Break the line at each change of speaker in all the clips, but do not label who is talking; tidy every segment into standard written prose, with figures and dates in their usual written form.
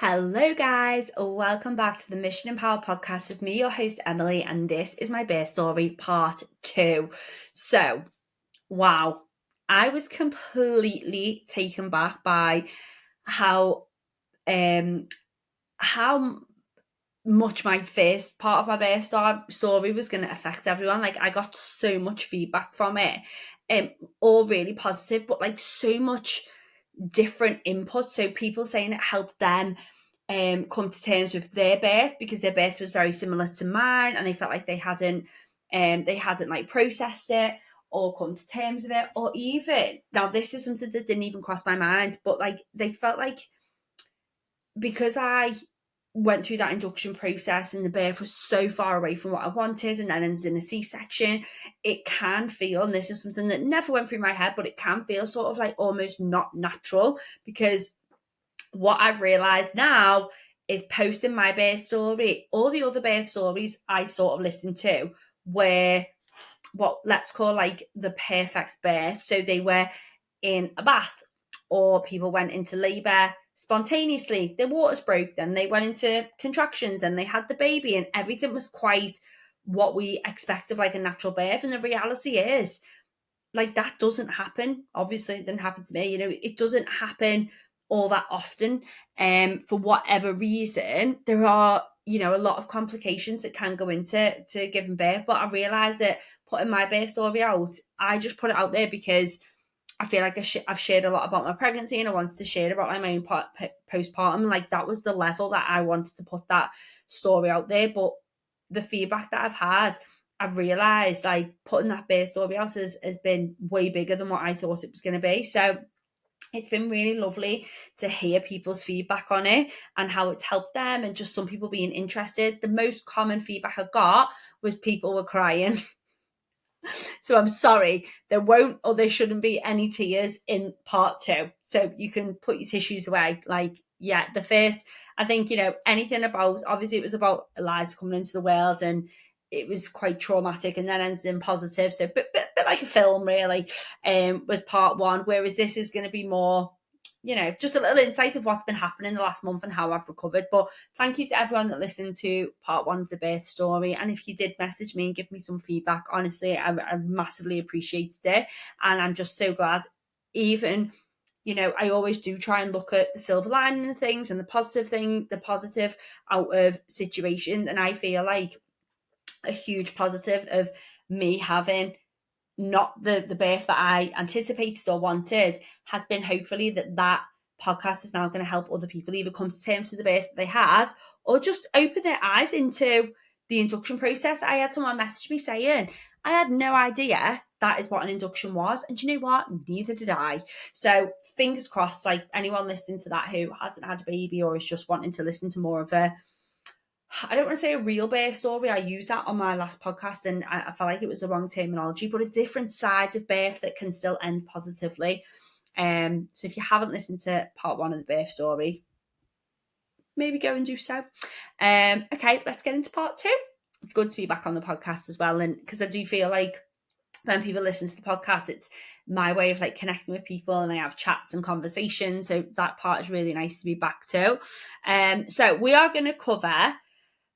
Hello, guys. Welcome back to the Mission Empowered podcast with me, your host, Emily, and this is my birth story part 2. So, wow, I was completely taken back by how um how much my first part of my birth story was going to affect everyone. Like, I got so much feedback from it, all really positive, but like so much different input. So people saying it helped them come to terms with their birth because their birth was very similar to mine, and they felt like they hadn't like processed it or come to terms with it, or even now this is something that didn't even cross my mind, but like they felt like because I went through that induction process and the birth was so far away from what I wanted and then ends in a C-section, it can feel, and this is something that never went through my head, but it can feel sort of like almost not natural, because what I've realised now is posting my birth story, all the other birth stories I sort of listened to were what let's call like the perfect birth. So they were in a bath, or people went into labour spontaneously, their waters broke, then they went into contractions and they had the baby, and everything was quite what we expect of like a natural birth. And the reality is, like, that doesn't happen. Obviously it didn't happen to me, it doesn't happen all that often. For whatever reason, there are a lot of complications that can go into giving birth. But I realized that putting my birth story out, I just put it out there because I feel like I've shared a lot about my pregnancy, and I wanted to share about my own postpartum. Like, that was the level that I wanted to put that story out there. But the feedback that I've had, I've realised like putting that birth story out has been way bigger than what I thought it was going to be. So it's been really lovely to hear people's feedback on it and how it's helped them, and just some people being interested. The most common feedback I got was people were crying. So I'm sorry, there won't or there shouldn't be any tears in part 2. So you can put your tissues away. Like, yeah, the first, I think, anything about, obviously it was about Eliza coming into the world, and it was quite traumatic, and then ends in positive. So bit like a film, really, was part 1. Whereas this is going to be more, just a little insight of what's been happening the last month and how I've recovered. But thank you to everyone that listened to part 1 of the birth story. And if you did message me and give me some feedback, honestly, I massively appreciated it. And I'm just so glad. Even, I always do try and look at the silver lining of things and the positive out of situations. And I feel like a huge positive of me having not the birth that I anticipated or wanted has been, hopefully, that podcast is now going to help other people either come to terms with the birth that they had, or just open their eyes into the induction process. I had someone message me saying, I had no idea that is what an induction was. And you know what? Neither did I. So fingers crossed, like anyone listening to that who hasn't had a baby or is just wanting to listen to more of I don't want to say a real birth story. I used that on my last podcast, and I felt like it was the wrong terminology, but a different side of birth that can still end positively. So if you haven't listened to part 1 of the birth story, maybe go and do so. Okay, let's get into part 2. It's good to be back on the podcast as well, and because I do feel like when people listen to the podcast, it's my way of like connecting with people, and I have chats and conversations. So that part is really nice to be back to. So we are going to cover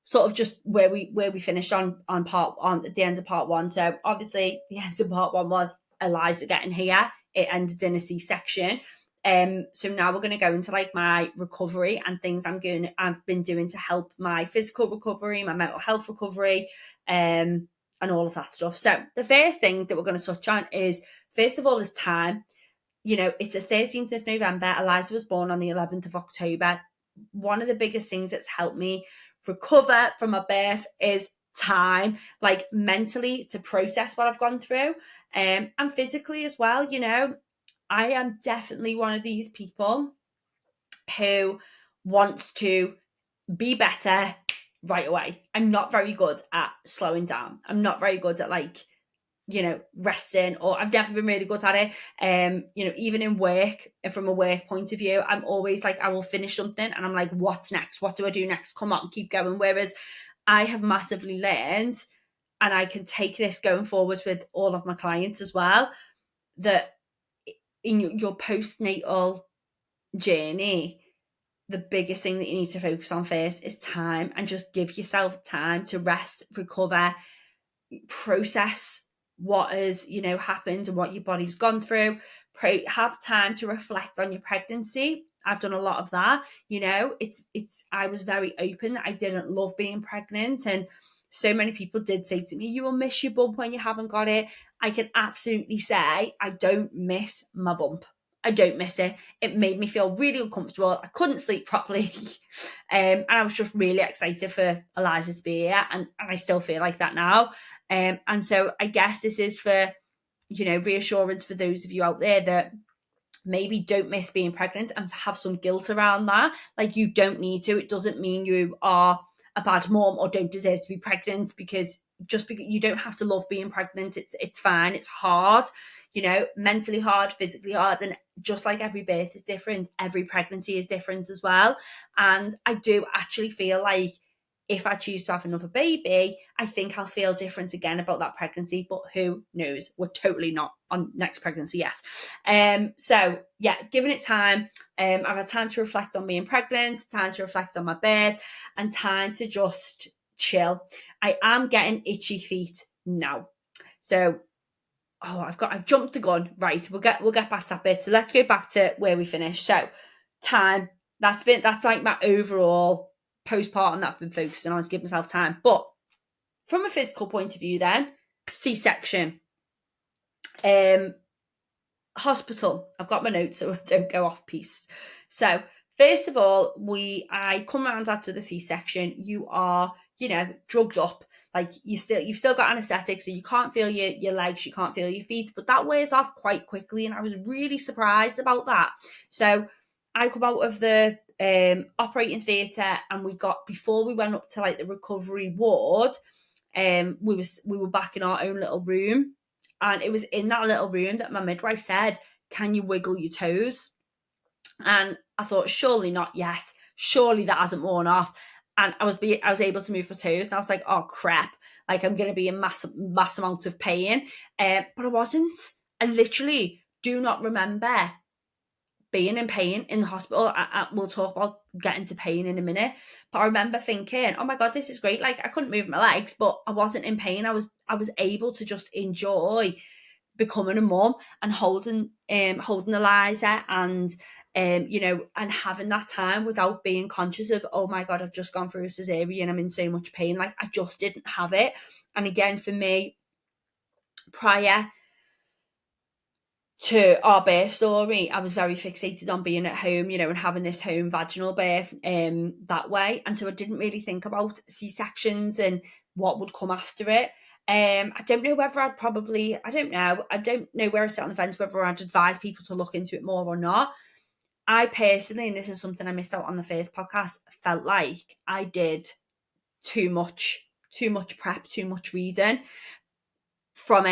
sort of just where we finished on at the end of part 1. So obviously the end of part 1 was Eliza getting here. It ended in a C-section. So now we're going to go into like my recovery and things I've been doing to help my physical recovery, my mental health recovery, and all of that stuff. So the first thing that we're going to touch on is, first of all, is time. It's the 13th of November. Eliza was born on the 11th of October. One of the biggest things that's helped me recover from a birth is time, like mentally, to process what I've gone through, and physically as well. I am definitely one of these people who wants to be better right away. I'm not very good at slowing down. I'm not very good at resting, or I've never been really good at it. Even in work, from a work point of view, I'm always like, I will finish something and I'm like, what's next? What do I do next? Come on, keep going. Whereas I have massively learned, and I can take this going forward with all of my clients as well, that in your postnatal journey, the biggest thing that you need to focus on first is time, and just give yourself time to rest, recover, process what has happened and what your body's gone through. Have time to reflect on your pregnancy. I've done a lot of that. I was very open. I didn't love being pregnant, and so many people did say to me, you will miss your bump when you haven't got it. I can absolutely say I don't miss my bump. I don't miss it. It made me feel really uncomfortable. I couldn't sleep properly. And I was just really excited for Eliza to be here. And I still feel like that now. And so I guess this is for, reassurance for those of you out there that maybe don't miss being pregnant and have some guilt around that. Like, you don't need to. It doesn't mean you are a bad mom or don't deserve to be pregnant, because you don't have to love being pregnant. It's fine. It's hard, mentally hard, physically hard. And just like every birth is different, every pregnancy is different as well. And I do actually feel like if I choose to have another baby, I think I'll feel different again about that pregnancy, but who knows? We're totally not on next pregnancy yet. So yeah, giving it time. I've had time to reflect on being pregnant, time to reflect on my birth, and time to just chill. I am getting itchy feet now. So I've jumped the gun. Right, we'll get back to that bit. So let's go back to where we finished. So time. That's like my overall postpartum that I've been focusing on, is give myself time. But from a physical point of view, then C-section, hospital. I've got my notes so I don't go off piste. So first of all, I come around after the C-section. You are, drugged up. Like, you've still got anesthetic, so you can't feel your legs, you can't feel your feet, but that wears off quite quickly, and I was really surprised about that. So I come out of the operating theatre, and before we went up to like the recovery ward, we were back in our own little room, and it was in that little room that my midwife said, "Can you wiggle your toes?" And I thought, surely not yet. Surely that hasn't worn off. And I was able to move my toes, and I was like, oh crap, like I'm going to be in mass amount of pain. But I wasn't. I literally do not remember being in pain in the hospital. We'll talk about getting to pain in a minute. But I remember thinking, oh my God, this is great. Like, I couldn't move my legs, but I wasn't in pain. I was able to just enjoy becoming a mum and holding Eliza, and and having that time without being conscious of, oh my God, I've just gone through a cesarean, I'm in so much pain. Like, I just didn't have it. And again, for me, prior to our birth story, I was very fixated on being at home, and having this home vaginal birth that way. And so I didn't really think about C-sections and what would come after it. I don't know whether I don't know where I sit on the fence, whether I'd advise people to look into it more or not. I personally, and this is something I missed out on the first podcast, felt like I did too much prep, too much reading from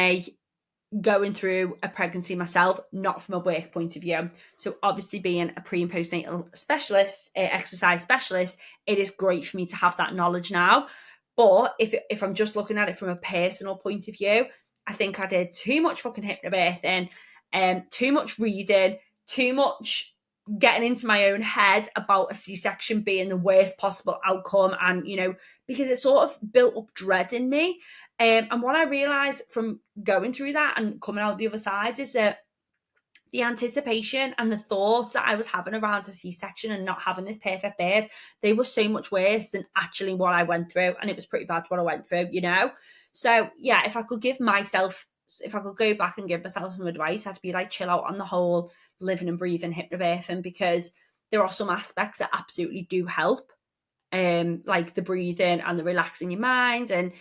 going through a pregnancy myself, not from a work point of view. So obviously, being a pre and postnatal specialist, exercise specialist, it is great for me to have that knowledge now. But if I'm just looking at it from a personal point of view, I think I did too much fucking hypnobirthing, too much reading, too much getting into my own head about a C-section being the worst possible outcome, and because it sort of built up dread in me. And what I realized from going through that and coming out the other side is that the anticipation and the thoughts that I was having around a C-section and not having this perfect birth, they were so much worse than actually what I went through. And it was pretty bad what I went through, So yeah, if I could go back and give myself some advice, I'd be like, chill out on the whole living and breathing hypnobirthing, because there are some aspects that absolutely do help. Like the breathing and the relaxing your mind and,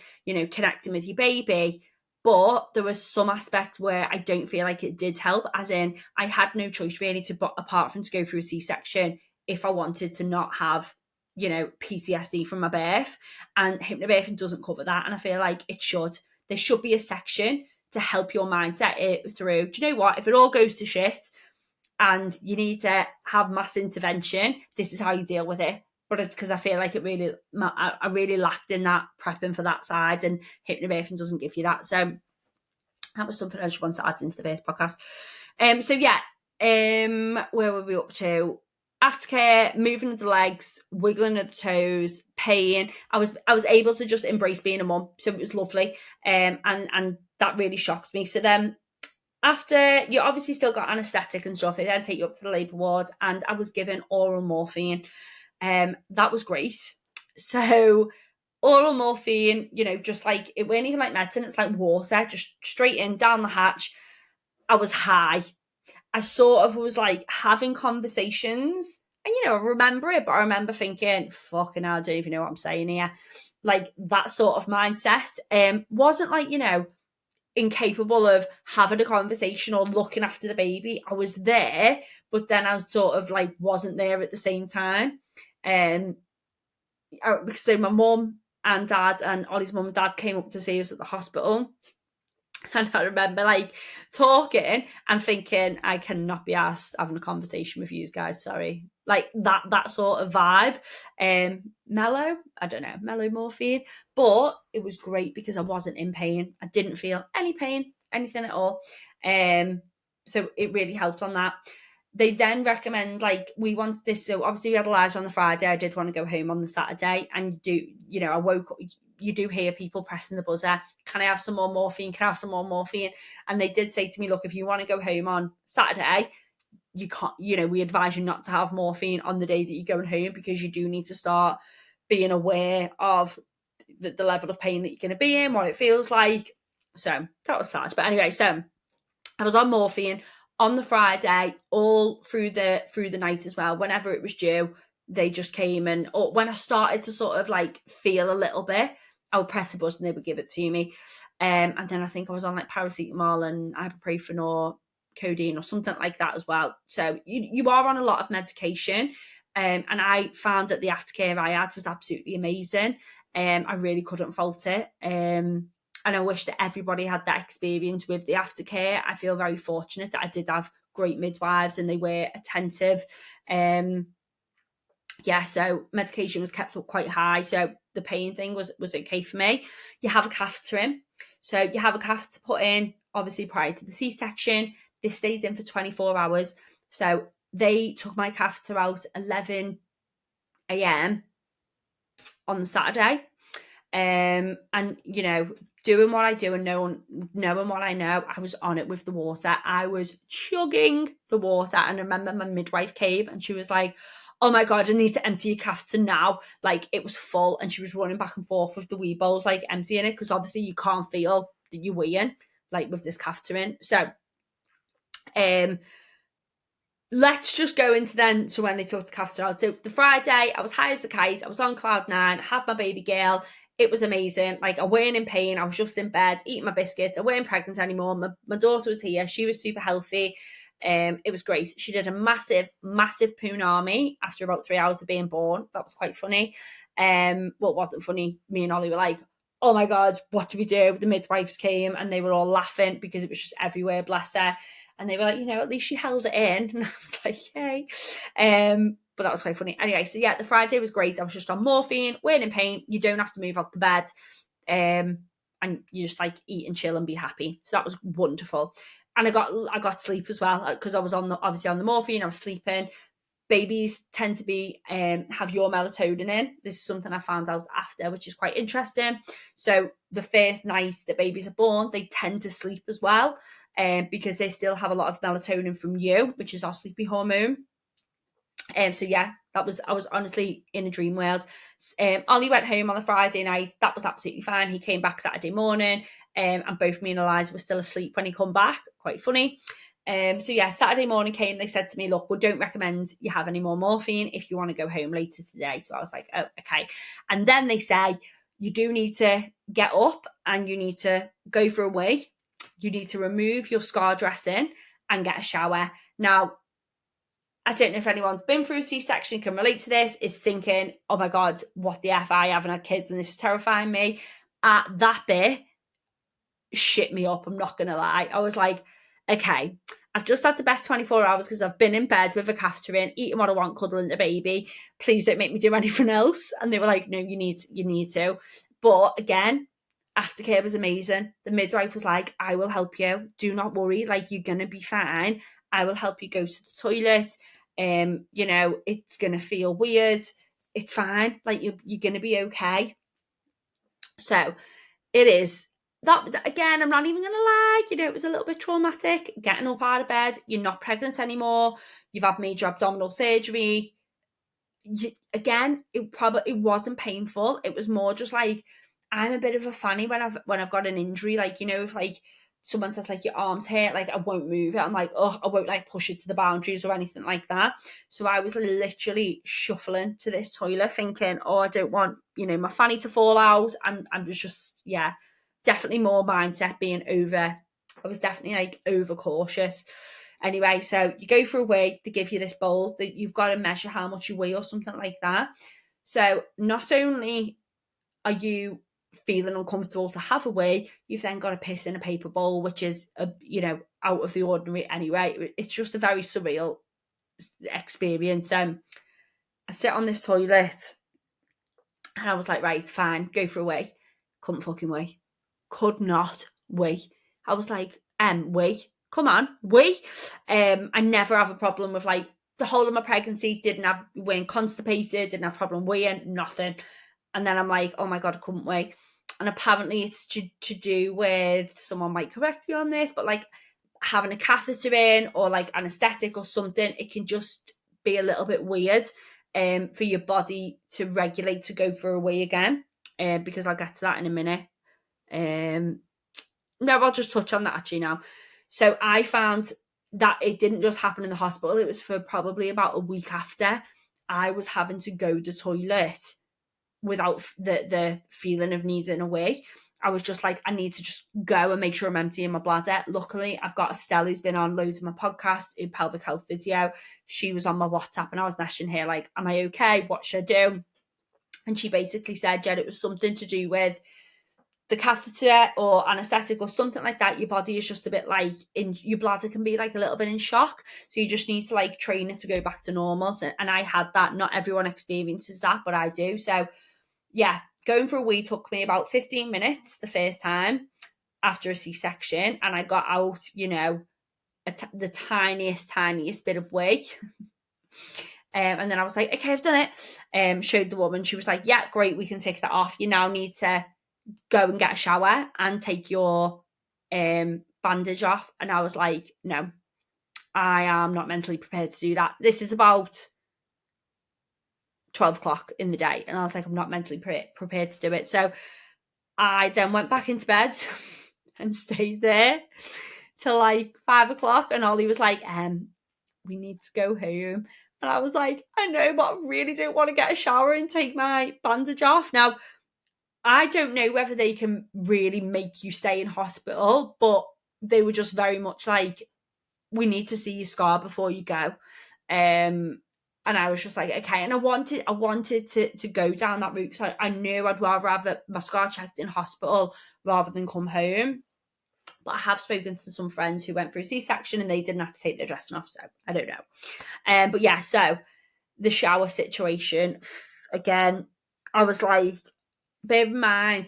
connecting with your baby. But there was some aspect where I don't feel like it did help, as in I had no choice really apart from to go through a C-section if I wanted to not have, PTSD from my birth. And hypnobirthing doesn't cover that. And I feel like it should. There should be a section to help your mindset it through. Do you know what? If it all goes to shit and you need to have mass intervention, this is how you deal with it. But it's because I feel like I really lacked in that prepping for that side, and hypnobirthing doesn't give you that. So that was something I just wanted to add into the first podcast. So yeah, where were we up to? aftercare, moving of the legs, wiggling of the toes, pain. I was able to just embrace being a mum, so it was lovely. And that really shocked me. So then, after you obviously still got anaesthetic and stuff, they then take you up to the labour ward, and I was given oral morphine. That was great. So oral morphine, just like it weren't even like medicine, it's like water, just straight in down the hatch. I was high. I sort of was like having conversations, and I remember it, but I remember thinking, fucking hell, I don't even know what I'm saying here. Like that sort of mindset. Wasn't like, incapable of having a conversation or looking after the baby. I was there, but then I sort of like wasn't there at the same time. So my mum and dad and Ollie's mum and dad came up to see us at the hospital. And I remember like talking and thinking, I cannot be asked having a conversation with you guys. Sorry, like that sort of vibe. Mellow, I don't know, mellow morphine, but it was great because I wasn't in pain. I didn't feel any pain, anything at all. So it really helped on that. They then recommend, like, we wanted this. So obviously we had Elijah on the Friday. I did want to go home on the Saturday, and I woke up. You do hear people pressing the buzzer. Can I have some more morphine? Can I have some more morphine? And they did say to me, look, if you want to go home on Saturday, you can't, we advise you not to have morphine on the day that you're going home, because you do need to start being aware of the level of pain that you're going to be in, what it feels like. So that was sad. But anyway, so I was on morphine on the Friday all through the night as well. Whenever it was due, they just came, and when I started to sort of like feel a little bit, I would press a button, they would give it to me. And then I think I was on like paracetamol and ibuprofen or codeine or something like that as well. So you are on a lot of medication. And I found that the aftercare I had was absolutely amazing. I really couldn't fault it. And I wish that everybody had that experience with the aftercare. I feel very fortunate that I did have great midwives and they were attentive. So medication was kept up quite high. So the pain thing was okay for me. You have a catheter in. So you have a catheter put in, obviously prior to the C-section. This stays in for 24 hours. So they took my catheter out 11 a.m. on the Saturday. And doing what I do and knowing what I know, I was on it with the water. I was chugging the water. And I remember my midwife came and she was like, oh my God, I need to empty your catheter now. Like it was full, and she was running back and forth with the wee bowls, like emptying it, because obviously you can't feel that you're weeing, like with this catheter in. So let's just go into then to when they took the catheter out. So the Friday, I was high as a kite. I was on cloud nine, had my baby girl. It was amazing. Like, I weren't in pain. I was just in bed eating my biscuits. I weren't pregnant anymore. My daughter was here. She was super healthy. It was great. She did a massive, massive punami after about 3 hours of being born. That was quite funny. Well, it wasn't funny. Me and Ollie were like, oh my God, what do we do? The midwives came and they were all laughing because it was just everywhere, bless her. And they were like, at least she held it in. And I was like, yay. But that was quite funny. Anyway, so yeah, the Friday was great. I was just on morphine, weren't in pain. You don't have to move off the bed. And you just like eat and chill and be happy. So that was wonderful. And I got sleep as well, because I was obviously on the morphine. I was sleeping. Babies tend to be have your melatonin in. This is something I found out after, which is quite interesting. So the first night that babies are born, they tend to sleep as well, because they still have a lot of melatonin from you, which is our sleepy hormone. So yeah, I was honestly in a dream world. Ollie went home on the Friday night. That was absolutely fine. He came back Saturday morning, and both me and Eliza were still asleep when he come back. Quite funny. So yeah, Saturday morning came. They said to me, look, we don't recommend you have any more morphine if you want to go home later today. So I was like, oh, okay. And then they say, you do need to get up and you need to go for a wee. You need to remove your scar dressing and get a shower. Now, I don't know if anyone's been through a C-section can relate to this, is thinking, oh my God, what the F, I haven't had kids and this is terrifying me. That bit shit me up, I'm not going to lie. I was like, okay, I've just had the best 24 hours because I've been in bed with a catheter in, eating what I want, cuddling the baby. Please don't make me do anything else. And they were like, no, you need to. But again, aftercare was amazing. The midwife was like, I will help you. Do not worry. Like, you're going to be fine. I will help you go to the toilet. You know, it's going to feel weird. It's fine. Like, you're going to be okay. So it is that, again, I'm not even going to lie, you know, it was a little bit traumatic getting up out of bed. You're not pregnant anymore. You've had major abdominal surgery. Again, it wasn't painful. It was more just like, I'm a bit of a fanny when I've got an injury. Like, you know, if like someone says like your arms hurt, like I won't move it. I'm like, oh, I won't like push it to the boundaries or anything like that. So I was literally shuffling to this toilet thinking, oh, I don't want, you know, my fanny to fall out. I'm just, yeah, definitely more mindset being over. I was definitely like over cautious. Anyway, so you go for a wee, they give you this bowl that you've got to measure how much you weigh or something like that. So not only are you feeling uncomfortable to have a wee, you've then got to piss in a paper bowl, which is, you know, out of the ordinary anyway. It's just a very surreal experience. I sit on this toilet and I was like, right, fine, go for a wee. Couldn't fucking wee. Could not wee. I was like, wee. Come on, wee. I never have a problem with like the whole of my pregnancy, weeing constipated, didn't have a problem weeing, nothing. And then I'm like, oh my God, I couldn't wee. And apparently it's to do with, someone might correct me on this, but like having a catheter in or like anesthetic or something, it can just be a little bit weird for your body to regulate to go for a wee again. Because I'll get to that in a minute. No, I'll just touch on that actually now. So I found that it didn't just happen in the hospital. It was for probably about a week after I was having to go to the toilet without the feeling of needing a wee. I was just like, I need to just go and make sure I'm emptying my bladder. Luckily, I've got Estelle who's been on loads of my podcast in pelvic health video. She was on my WhatsApp and I was messaging her like, am I okay? What should I do? And she basically said, yeah, it was something to do with the catheter or anesthetic or something like that. Your body is just a bit like, your bladder can be like a little bit in shock. So you just need to like train it to go back to normal. So, and I had that. Not everyone experiences that, but I do. So yeah, going for a wee took me about 15 minutes the first time after a C-section. And I got out, you know, the tiniest bit of wee. And then I was like, okay, I've done it. Showed the woman. She was like, yeah, great, we can take that off. You now need to go and get a shower and take your bandage off. And I was like, no, I am not mentally prepared to do that. This is about 12 o'clock in the day. And I was like, I'm not mentally prepared to do it. So I then went back into bed and stayed there till like 5 o'clock. And Ollie was like, we need to go home. And I was like, I know, but I really don't want to get a shower and take my bandage off. Now, I don't know whether they can really make you stay in hospital, but they were just very much like, we need to see your scar before you go. And I was just like, okay. And I wanted to go down that route. So I knew I'd rather have my scar checked in hospital rather than come home. But I have spoken to some friends who went through a C-section and they didn't have to take their dressing off. So I don't know. But yeah, so the shower situation, again, I was like, bear in mind,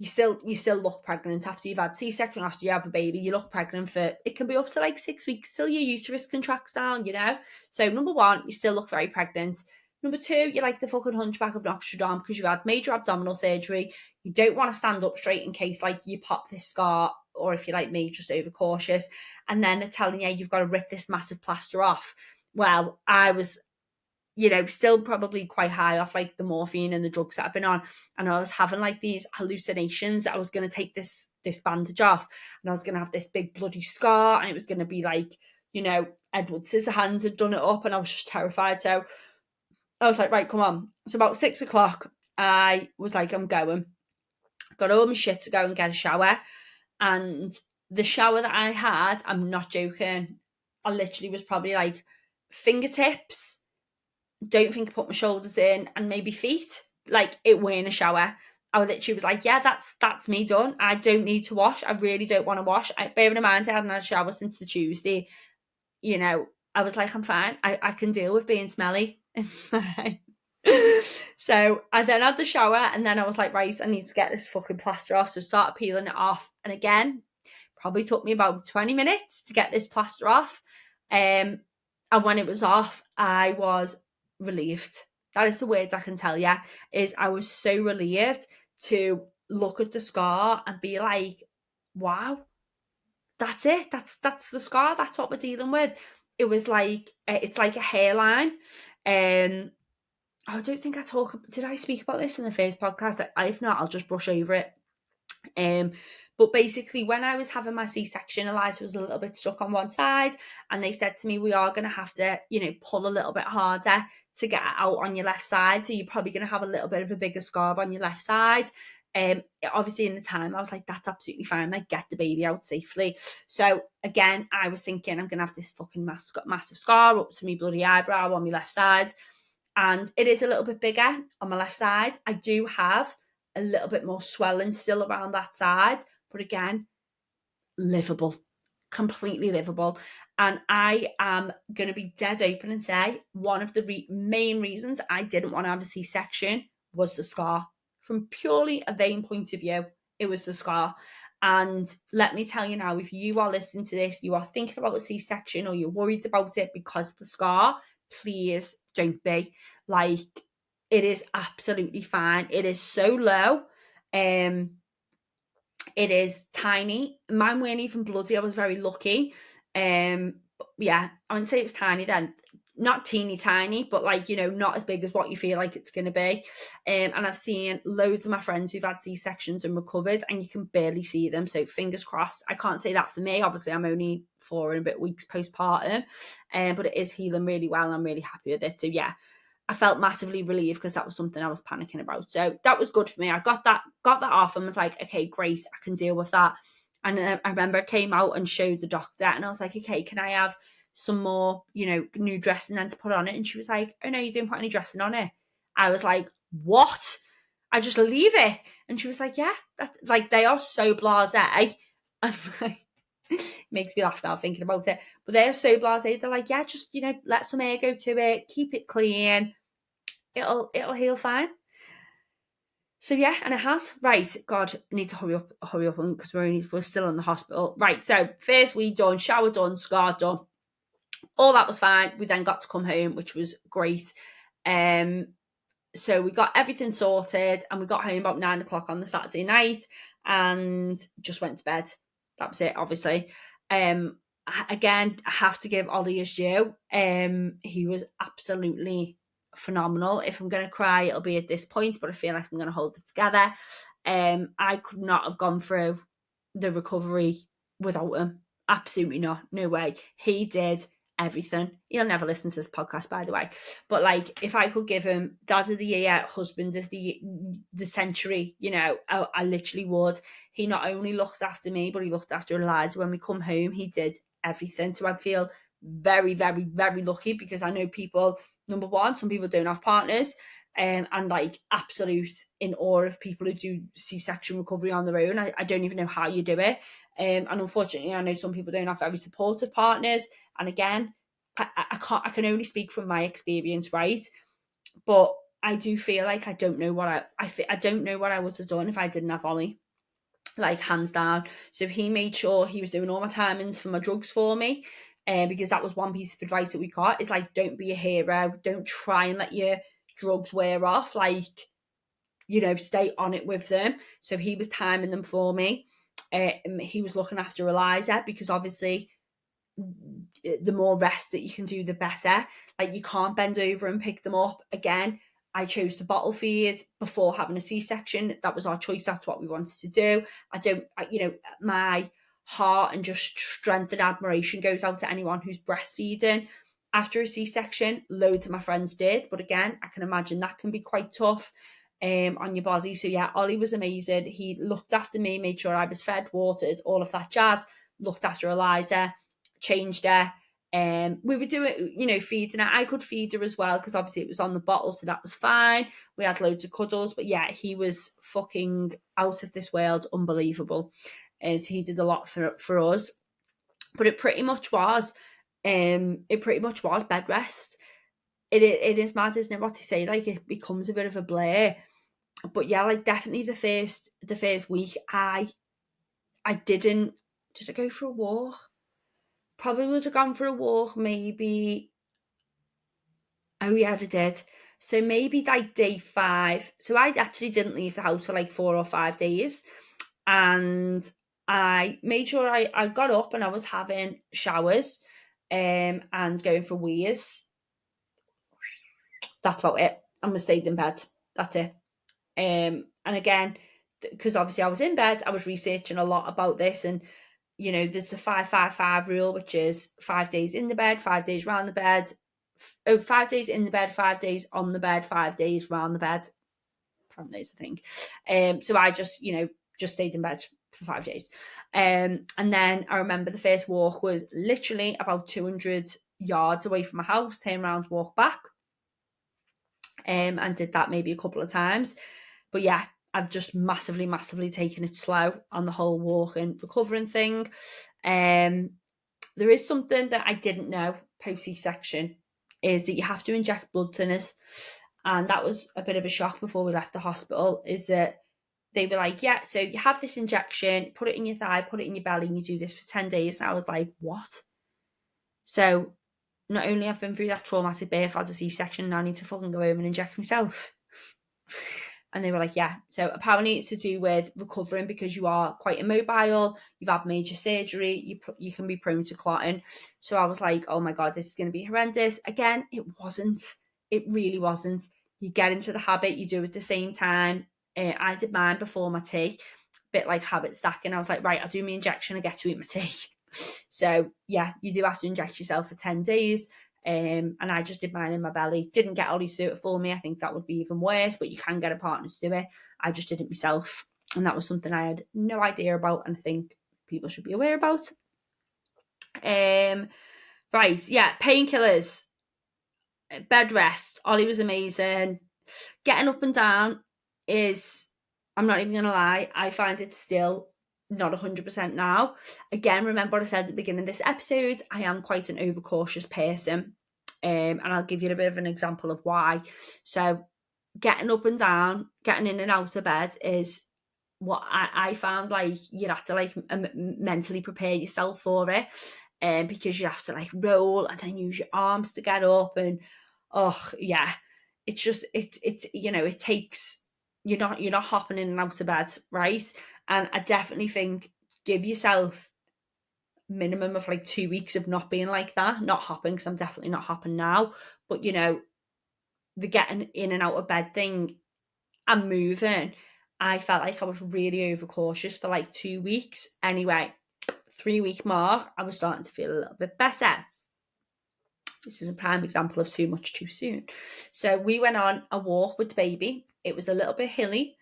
you still look pregnant after you've had C-section, after you have a baby. You look pregnant for, it can be up to like 6 weeks till your uterus contracts down, you know. So number one, you still look very pregnant. Number two, you're like the fucking hunchback of Notre Dame because you've had major abdominal surgery. You don't want to stand up straight in case like you pop this scar, or if you're like me, just overcautious. And then they're telling you you've got to rip this massive plaster off. Well, I was, you know, still probably quite high off like the morphine and the drugs that I've been on. And I was having like these hallucinations that I was going to take this bandage off and I was going to have this big bloody scar and it was going to be like, you know, Edward Scissorhands had done it up and I was just terrified. So I was like, right, come on. So about 6 o'clock, I was like, I'm going. Got all my shit to go and get a shower. And the shower that I had, I'm not joking, I literally was probably like fingertips, don't think I put my shoulders in, and maybe feet. Like, it weren't a shower. I literally was like, yeah, that's me done. I don't need to wash. I really don't want to wash. Bearing in mind I hadn't had a shower since the Tuesday, you know, I was like, I'm fine. I can deal with being smelly. It's fine. So I then had the shower and then I was like, right, I need to get this fucking plaster off. So I started peeling it off. And again, probably took me about 20 minutes to get this plaster off. And when it was off, I was relieved. That is the words I can tell you, is I was so relieved to look at the scar and be like, wow, that's it. That's the scar. That's what we're dealing with. It was like, it's like a hairline. I don't think did I speak about this in the first podcast? If not, I'll just brush over it. Um, but basically, when I was having my C-section, Eliza was a little bit stuck on one side, and they said to me, "We are going to have to, pull a little bit harder to get it out on your left side. So you're probably going to have a little bit of a bigger scar on your left side." Obviously, in the time, I was like, "That's absolutely fine. Like, get the baby out safely." So again, I was thinking, I'm going to have this fucking massive scar up to me bloody eyebrow on my left side, and it is a little bit bigger on my left side. I do have a little bit more swelling still around that side, but again, livable, completely livable. And I am going to be dead open and say one of the main reasons I didn't want to have a C-section was the scar. From purely a vein point of view, it was the scar. And let me tell you now, if you are listening to this, you are thinking about a C-section or you're worried about it because of the scar, please don't be. Like, it is absolutely fine. It is so low. It is tiny. Mine weren't even bloody. I was very lucky. Yeah, I wouldn't say it was tiny then. Not teeny tiny, but like, not as big as what you feel like it's going to be. And I've seen loads of my friends who've had C-sections and recovered, and you can barely see them. So fingers crossed. I can't say that for me. Obviously, I'm only 4 and a bit weeks postpartum, but it is healing really well. And I'm really happy with it. So yeah, I felt massively relieved because that was something I was panicking about. So that was good for me. I got that off and was like, okay, great, I can deal with that. And I remember I came out and showed the doctor, and I was like, okay, can I have some more, new dressing then to put on it? And she was like, oh no, you didn't put any dressing on it. I was like, what? I just leave it? And she was like, yeah, that's like, they are so blasé. And like, makes me laugh now thinking about it. But they're so blasé. They're like, yeah, just let some air go to it, keep it clean. It'll heal fine. So yeah, and it has. Right, God, I need to hurry up because we're still in the hospital. Right, so first week done, shower done, scar done. All that was fine. We then got to come home, which was great. So we got everything sorted, and we got home about 9 o'clock on the Saturday night, and just went to bed. That was it, obviously. Again, I have to give Ollie his due. He was absolutely phenomenal. If I'm going to cry, it'll be at this point, but I feel like I'm going to hold it together. I could not have gone through the recovery without him. Absolutely not. No way. He did everything. He'll never listen to this podcast, by the way. But like, if I could give him Dad of the Year, Husband of the Century, I literally would. He not only looked after me, but he looked after Eliza. When we come home, he did everything. So I feel very, very, very lucky, because I know people, number one, some people don't have partners, and like absolute in awe of people who do C-section recovery on their own. I don't even know how you do it. And unfortunately, I know some people don't have very supportive partners. And again, I can only speak from my experience, right? But I do feel like I don't know what I don't know what I would have done if I didn't have Ollie, like hands down. So he made sure he was doing all my timings for my drugs for me. Because that was one piece of advice that we got, is like, don't be a hero. Don't try and let your drugs wear off. Like, stay on it with them. So he was timing them for me. He was looking after Eliza, because obviously the more rest that you can do, the better. Like, you can't bend over and pick them up. Again, I chose to bottle feed before having a C-section. That was our choice. That's what we wanted to do. My heart and just strength and admiration goes out to anyone who's breastfeeding after a C-section. Loads of my friends did, but again, I can imagine that can be quite tough on your body. So yeah, Ollie was amazing. He looked after me, made sure I was fed, watered, all of that jazz. Looked after Eliza, changed her. We were doing, feeding her. I could feed her as well, because obviously it was on the bottle, so that was fine. We had loads of cuddles, but yeah, he was fucking out of this world, unbelievable. So he did a lot for us. But it pretty much was bed rest. It is mad, isn't it, what they say? Like, it becomes a bit of a blur. But yeah, like, definitely the first week, I did I go for a walk? Probably would have gone for a walk maybe Oh yeah, I did. So maybe like day 5. So I actually didn't leave the house for like 4 or 5 days. And I made sure I got up and I was having showers and going for wees. That's about it. I stayed in bed. That's it. And again, because obviously I was in bed, I was researching a lot about this, and there's the 5-5-5 rule, which is 5 days in the bed, 5 days round the bed. 5 days in the bed, 5 days on the bed, 5 days round the bed. Apparently, it's a thing. So I just stayed in bed for 5 days. And then I remember the first walk was literally about 200 yards away from my house. Turn around, walk back. And did that maybe a couple of times. But yeah, I've just massively, massively taken it slow on the whole walk and recovering thing. There is something that I didn't know post C-section, is that you have to inject blood thinners. And that was a bit of a shock before we left the hospital, is that they were like, yeah, so you have this injection, put it in your thigh, put it in your belly, and you do this for 10 days. And I was like, what? So not only have I been through that traumatic birth, I had a C-section, now I need to fucking go home and inject myself. And they were like, yeah. So apparently it's to do with recovering, because you are quite immobile, you've had major surgery, you can be prone to clotting. So I was like, oh my God, this is going to be horrendous. Again, it wasn't. It really wasn't. You get into the habit, you do it at the same time. I did mine before my tea, bit like habit stacking. I was like, right, I'll do my injection, I get to eat my tea. So yeah, you do have to inject yourself for 10 days. And I just did mine in my belly. Didn't get Ollie to do it for me. I think that would be even worse, but you can get a partner to do it. I just did it myself. And that was something I had no idea about, and I think people should be aware about. Right, yeah, painkillers, bed rest. Ollie was amazing. Getting up and down is, I'm not even going to lie, I find it still not 100% now. Again, remember what I said at the beginning of this episode, I am quite an overcautious person. And I'll give you a bit of an example of why. So getting up and down, getting in and out of bed is what I found like you'd have to like mentally prepare yourself for it. Because you have to like roll and then use your arms to get up, and oh yeah, it's just it's it takes, you're not hopping in and out of bed, right? And I definitely think, give yourself minimum of like 2 weeks of not being like that, not hopping, because I'm definitely not hopping now, but the getting in and out of bed thing and moving, I felt like I was really overcautious for like 2 weeks. Anyway, 3-week mark, I was starting to feel a little bit better. This is a prime example of too much too soon. So we went on a walk with the baby. It was a little bit hilly.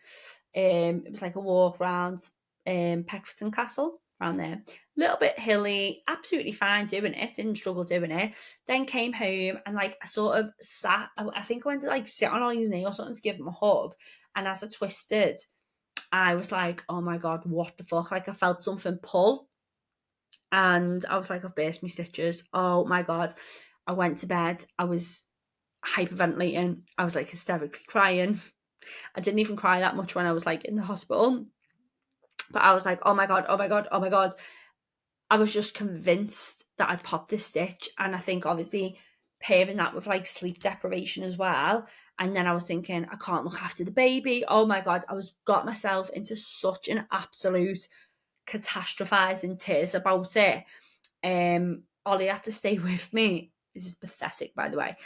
It was like a walk around Peckforton Castle, around there. A little bit hilly, absolutely fine doing it, didn't struggle doing it. Then came home and like I sort of sat, I think I went to like sit on Ollie's knee or something to give him a hug. And as I twisted, I was like, oh my God, what the fuck? Like I felt something pull. And I was like, I've burst my stitches. Oh my God. I went to bed. I was hyperventilating. I was like hysterically crying. I didn't even cry that much when I was like in the hospital. But I was like, oh my God, oh my God, oh my God. I was just convinced that I'd popped this stitch. And I think obviously pairing that with like sleep deprivation as well. And then I was thinking, I can't look after the baby. Oh my God, I got myself into such an absolute catastrophizing tears about it. Ollie had to stay with me. This is pathetic, by the way.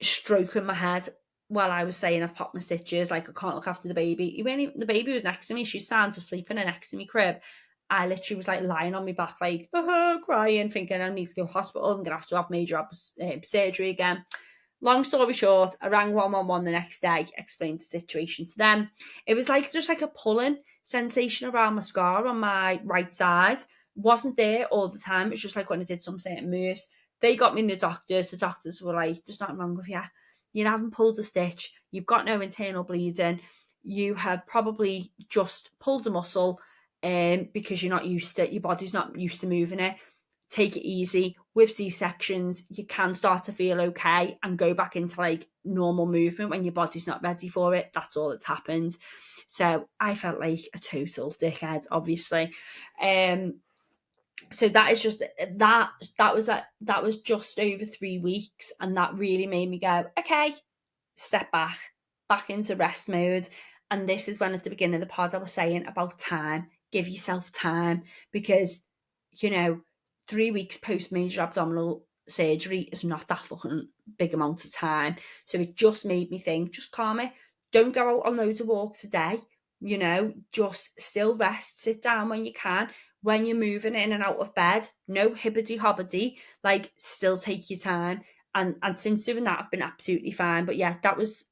Stroking my head while I was saying I've popped my stitches, like I can't look after the baby. The baby was next to me. She's sound asleep in her next to me crib. I literally was like lying on my back, like crying, thinking I need to go to hospital. I'm gonna have to have major surgery again. Long story short, I rang 111 the next day, explained the situation to them. It was like just like a pulling sensation around my scar on my right side. Wasn't there all the time. It's just like when I did some certain moves. They got me in the doctors. The doctors were like, there's nothing wrong with you. You haven't pulled a stitch. You've got no internal bleeding. You have probably just pulled a muscle because you're not used to it. Your body's not used to moving it. Take it easy. With C-sections, you can start to feel okay and go back into like normal movement when your body's not ready for it. That's all that's happened. So I felt like a total dickhead, obviously. So that is just that was just over 3 weeks, and that really made me go, okay, step back into rest mode. And this is when at the beginning of the pod I was saying about time. Give yourself time, because 3 weeks post major abdominal surgery is not that fucking big amount of time. So it just made me think, just calm it. Don't go out on loads of walks a day. Just still rest, sit down when you can. When you're moving in and out of bed, no hibbity hobbity, like still take your time. And since doing that, I've been absolutely fine. But yeah, that was,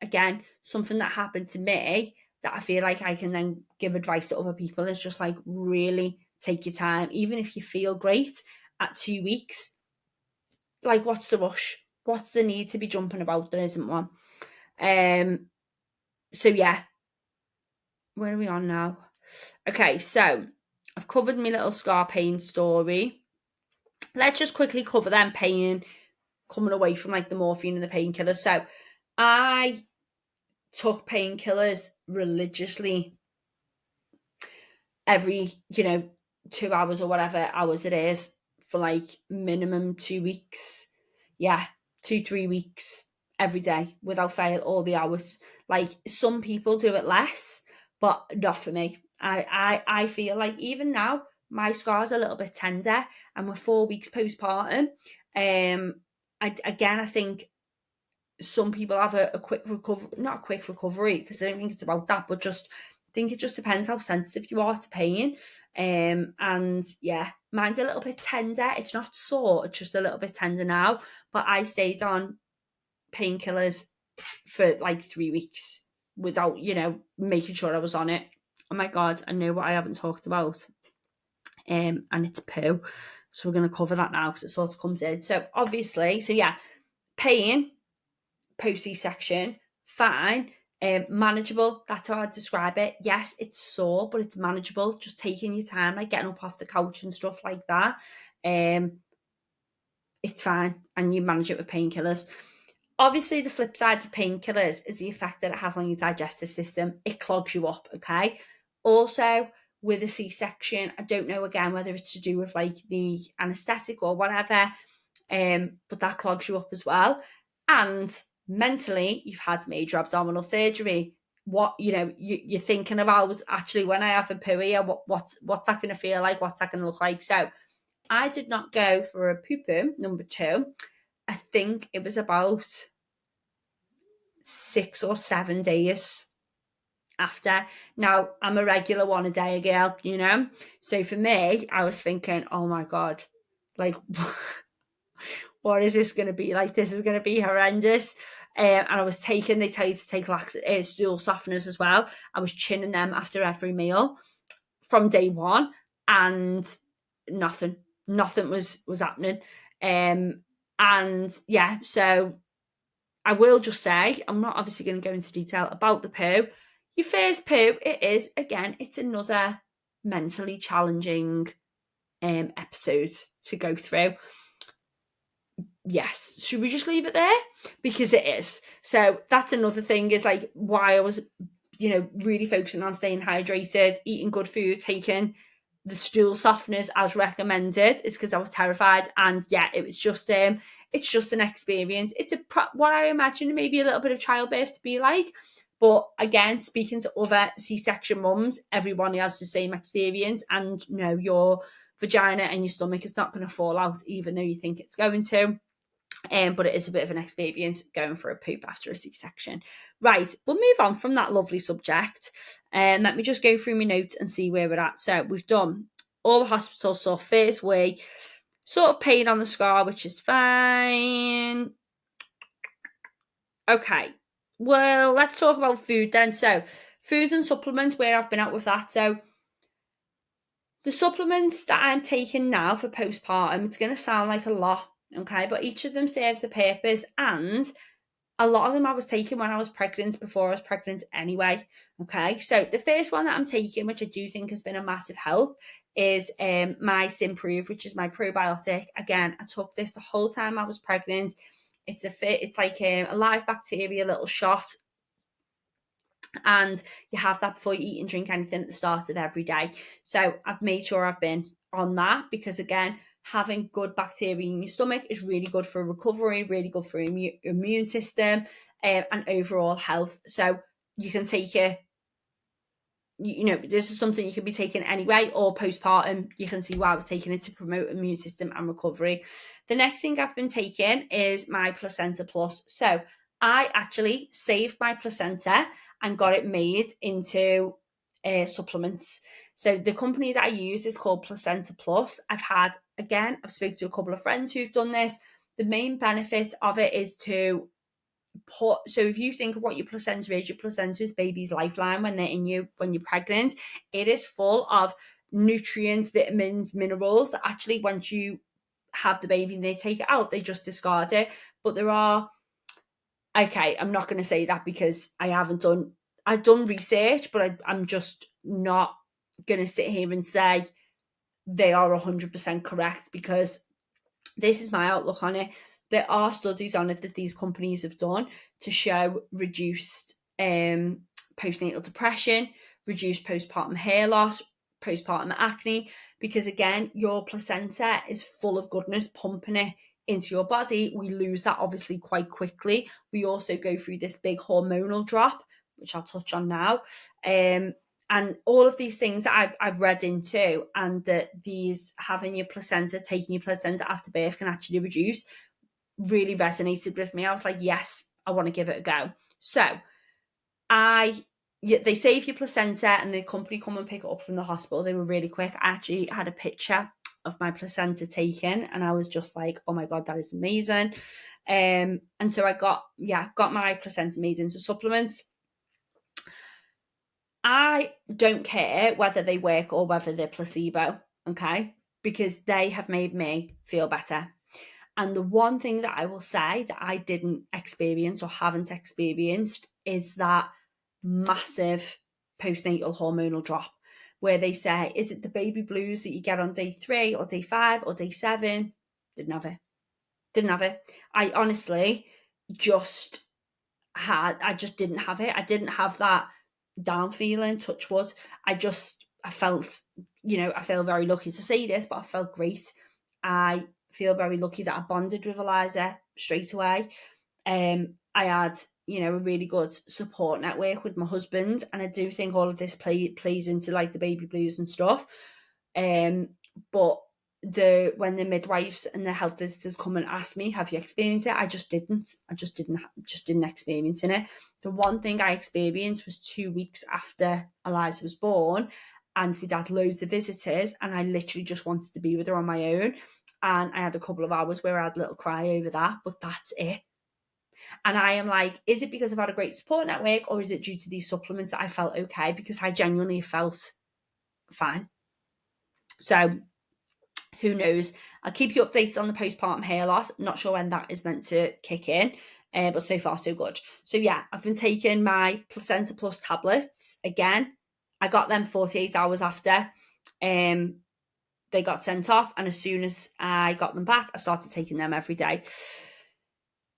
again, something that happened to me that I feel like I can then give advice to other people, is just like, really take your time. Even if you feel great at 2 weeks, like, what's the rush? What's the need to be jumping about? There isn't one. So yeah, where are we on now? Okay, so I've covered my little scar pain story. Let's just quickly cover then pain coming away from like the morphine and the painkillers. So I took painkillers religiously every 2 hours or whatever hours it is for like minimum 2 weeks. Yeah, 2-3 weeks every day without fail, all the hours. Like, some people do it less, but not for me. I feel like even now my scar's a little bit tender, and we're 4 weeks postpartum. I think some people have a quick recovery, not a quick recovery, because I don't think it's about that, but just I think it just depends how sensitive you are to pain. And yeah, mine's a little bit tender. It's not sore, it's just a little bit tender now. But I stayed on painkillers for like 3 weeks without, making sure I was on it. Oh my God, I know what I haven't talked about. And it's poo. So we're going to cover that now because it sort of comes in. So obviously, yeah, pain post C-section, fine, manageable. That's how I'd describe it. Yes, it's sore, but it's manageable. Just taking your time, like getting up off the couch and stuff like that. It's fine, and you manage it with painkillers. Obviously, the flip side of painkillers is the effect that it has on your digestive system. It clogs you up, okay? Also, with a C-section, I don't know again whether it's to do with like the anaesthetic or whatever, but that clogs you up as well. And mentally, you've had major abdominal surgery. What you're thinking about, actually, when I have a poo here, what's that going to feel like? What's that going to look like? So I did not go for a poo-poo number 2. I think it was about 6 or 7 days after. Now, I'm a regular one a day girl, So for me, I was thinking, oh my God, like, what is this going to be like? This is going to be horrendous. And I was they tell you to take stool softeners as well. I was chinning them after every meal from day one, and nothing was happening. And yeah, so I will just say, I'm not obviously going to go into detail about the poo. Your first poo, it's another mentally challenging episode to go through. Yes, should we just leave it there? Because it is. So that's another thing, is like why I was, really focusing on staying hydrated, eating good food, taking the stool softeners as recommended, is because I was terrified. And yeah, it was just it's just an experience. It's what I imagine maybe a little bit of childbirth to be like. But again, speaking to other C-section mums, everyone has the same experience, and your vagina and your stomach is not going to fall out, even though you think it's going to. But it is a bit of an experience going for a poop after a C-section. Right, we'll move on from that lovely subject. And let me just go through my notes and see where we're at. So we've done all the hospital stuff. First week, sort of pain on the scar, which is fine. Okay, well, let's talk about food then. So food and supplements, where I've been at with that. So the supplements that I'm taking now for postpartum, it's going to sound like a lot, okay? But each of them serves a purpose, and a lot of them I was taking when I was pregnant, before I was pregnant anyway, okay? So the first one that I'm taking, which I do think has been a massive help, is my Simprove, which is my probiotic. Again, I took this the whole time I was pregnant. It's like a live bacteria little shot, and you have that before you eat and drink anything at the start of every day. So I've made sure I've been on that, because again, having good bacteria in your stomach is really good for recovery, really good for immune system, and overall health. So you can take it, this is something you can be taking anyway, or postpartum. You can see why I was taking it to promote immune system and recovery. The next thing I've been taking is my Placenta Plus. So I actually saved my placenta and got it made into supplements. So the company that I use is called Placenta Plus. I've spoken to a couple of friends who've done this. The main benefit of it is to so if you think of what your placenta is baby's lifeline when you're pregnant. It is full of nutrients, vitamins, minerals that actually, once you have the baby and they take it out, they just discard it. But I'm not going to say that because I've done research, but I'm just not going to sit here and say they are 100% correct, because this is my outlook on it. There are studies on it that these companies have done to show reduced postnatal depression, reduced postpartum hair loss, postpartum acne, because again, your placenta is full of goodness, pumping it into your body. We lose that obviously quite quickly. We also go through this big hormonal drop, which I'll touch on now. And all of these things that I've read into, and that these taking your placenta after birth can actually reduce, really resonated with me. I was like, yes, I want to give it a go. So they save your placenta, and the company come and pick it up from the hospital. They were really quick. I actually had a picture of my placenta taken, and I was just like, oh my God, that is amazing. And so I got my placenta made into supplements. I don't care whether they work or whether they're placebo, okay? Because they have made me feel better. And the one thing that I will say that I didn't experience or haven't experienced is that massive postnatal hormonal drop, where they say, is it the baby blues that you get on day 3 or day 5 or day 7? Didn't have it. I honestly just didn't have it. I didn't have that down feeling, touch wood. I felt, I feel very lucky to say this, but I felt great. I feel very lucky that I bonded with Eliza straight away. I had, a really good support network with my husband, and I do think all of this plays into like the baby blues and stuff. But when the midwives and the health visitors come and ask me, have you experienced it? I just didn't experience it. The one thing I experienced was 2 weeks after Eliza was born, and we'd had loads of visitors, and I literally just wanted to be with her on my own. And I had a couple of hours where I had a little cry over that, but that's it. And I am like, is it because I've had a great support network, or is it due to these supplements that I felt okay? Because I genuinely felt fine. So who knows? I'll keep you updated on the postpartum hair loss. I'm not sure when that is meant to kick in, but so far so good. So yeah, I've been taking my Placenta Plus tablets again. I got them 48 hours after they got sent off, and as soon as I got them back, I started taking them every day.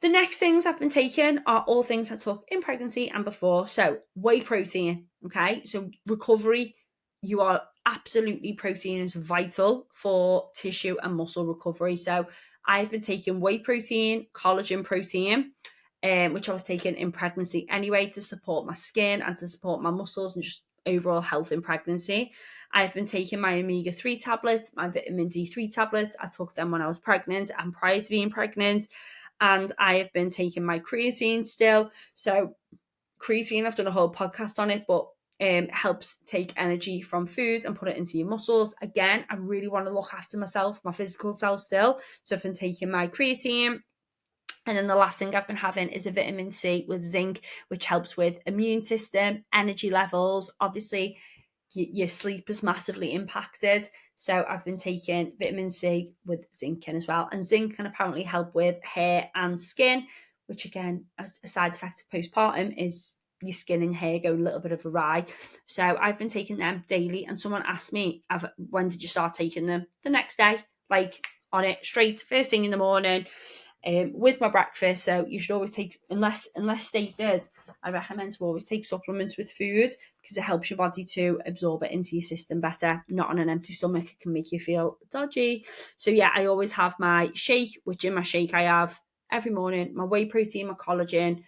The next things I've been taking are all things I took in pregnancy and before. So whey protein, okay? So recovery, protein is vital for tissue and muscle recovery. So I've been taking whey protein, collagen protein, which I was taking in pregnancy anyway, to support my skin and to support my muscles and just overall health in pregnancy. I've been taking my omega-3 tablets, my vitamin D3 tablets. I took them when I was pregnant and prior to being pregnant. And I have been taking my creatine still. So creatine, I've done a whole podcast on it, but helps take energy from food and put it into your muscles. Again, I really want to look after myself, my physical self still. So I've been taking my creatine. And then the last thing I've been having is a vitamin C with zinc, which helps with immune system, energy levels. Obviously, your sleep is massively impacted. So I've been taking vitamin C with zinc in as well. And zinc can apparently help with hair and skin, which again, as a side effect of postpartum, is your skin and hair go a little bit of awry. So I've been taking them daily. And someone asked me, when did you start taking them? The next day, like on it straight, first thing in the morning, with my breakfast. So you should always take, unless stated I recommend to always take supplements with food because it helps your body to absorb it into your system better. Not on an empty stomach, it can make you feel dodgy. So yeah, I always have my shake, which in my shake I have every morning my whey protein, my collagen,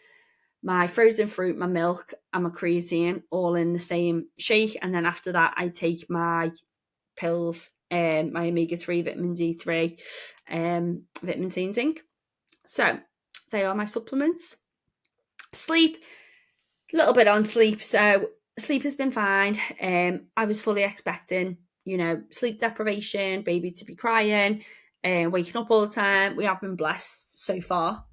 my frozen fruit, my milk, and my creatine all in the same shake. And then after that, I take my pills, my omega-3, vitamin D3, vitamin C and zinc. So they are my supplements. Sleep, a little bit on sleep. So sleep has been fine. I was fully expecting, sleep deprivation, baby to be crying, waking up all the time. We have been blessed so far